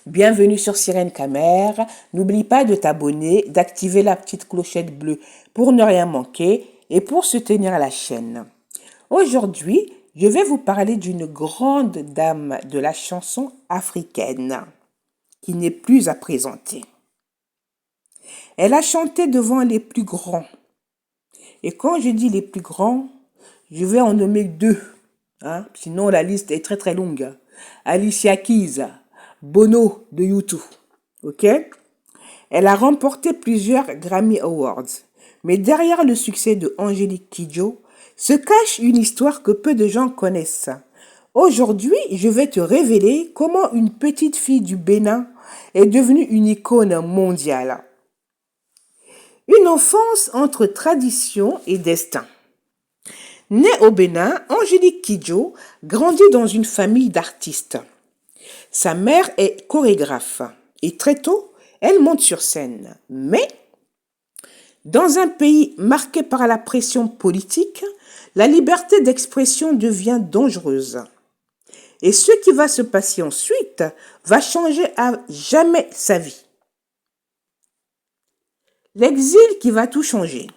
Bienvenue sur Sirène Camère. N'oublie pas de t'abonner, d'activer la petite clochette bleue pour ne rien manquer et pour soutenir la chaîne. Aujourd'hui, je vais vous parler d'une grande dame de la chanson africaine qui n'est plus à présenter. Elle a chanté devant les plus grands. Et quand je dis les plus grands, je vais en nommer deux. Sinon, la liste est très très longue. Alicia Keys, Bono de U2. Ok? Elle a remporté plusieurs Grammy Awards. Mais derrière le succès de Angélique Kidjo se cache une histoire que peu de gens connaissent. Aujourd'hui, je vais te révéler comment une petite fille du Bénin est devenue une icône mondiale. Une enfance entre tradition et destin. Née au Bénin, Angélique Kidjo grandit dans une famille d'artistes. Sa mère est chorégraphe et très tôt, elle monte sur scène. Mais dans un pays marqué par la pression politique, la liberté d'expression devient dangereuse. Et ce qui va se passer ensuite va changer à jamais sa vie. L'exil qui va tout changer.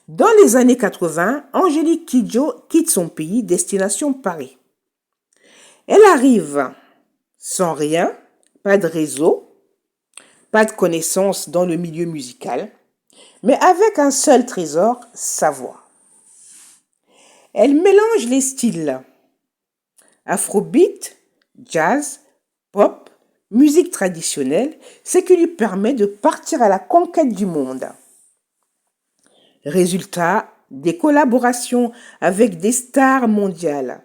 Dans les années 80, Angélique Kidjo quitte son pays, destination Paris. Elle arrive sans rien, pas de réseau, pas de connaissances dans le milieu musical, mais avec un seul trésor, sa voix. Elle mélange les styles afrobeat, jazz, pop, musique traditionnelle, ce qui lui permet de partir à la conquête du monde. Résultat, des collaborations avec des stars mondiales,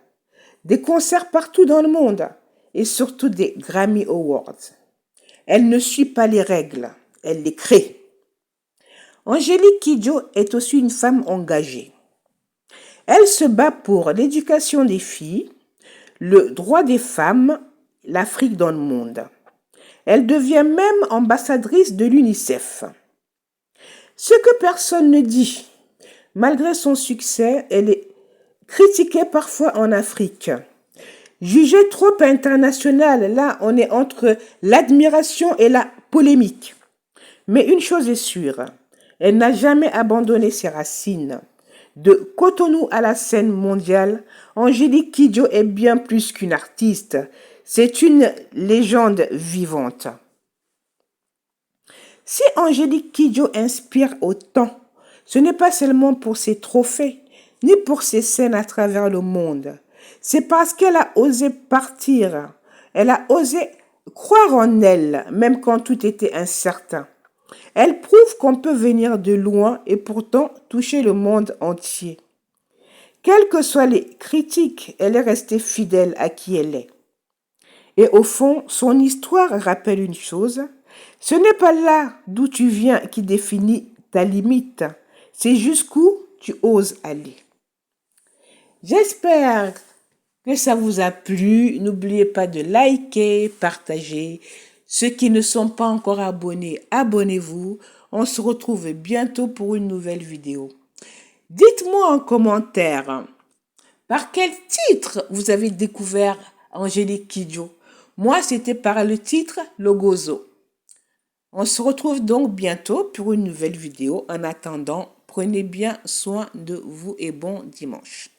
des concerts partout dans le monde et surtout des Grammy Awards. Elle ne suit pas les règles, elle les crée. Angélique Kidjo est aussi une femme engagée. Elle se bat pour l'éducation des filles, le droit des femmes, l'Afrique dans le monde. Elle devient même ambassadrice de l'UNICEF. Ce que personne ne dit, malgré son succès, elle est critiquée parfois en Afrique. Jugée trop internationale, là on est entre l'admiration et la polémique. Mais une chose est sûre, elle n'a jamais abandonné ses racines. De Cotonou à la scène mondiale, Angélique Kidjo est bien plus qu'une artiste. C'est une légende vivante. Si Angélique Kidjo inspire autant, ce n'est pas seulement pour ses trophées, ni pour ses scènes à travers le monde. C'est parce qu'elle a osé partir. Elle a osé croire en elle, même quand tout était incertain. Elle prouve qu'on peut venir de loin et pourtant toucher le monde entier. Quelles que soient les critiques, elle est restée fidèle à qui elle est. Et au fond, son histoire rappelle une chose. Ce n'est pas là d'où tu viens qui définit ta limite. C'est jusqu'où tu oses aller. J'espère que ça vous a plu. N'oubliez pas de liker, partager. Ceux qui ne sont pas encore abonnés, abonnez-vous. On se retrouve bientôt pour une nouvelle vidéo. Dites-moi en commentaire, par quel titre vous avez découvert Angélique Kidjo? Moi, c'était par le titre Logozo. On se retrouve donc bientôt pour une nouvelle vidéo. En attendant, prenez bien soin de vous et bon dimanche.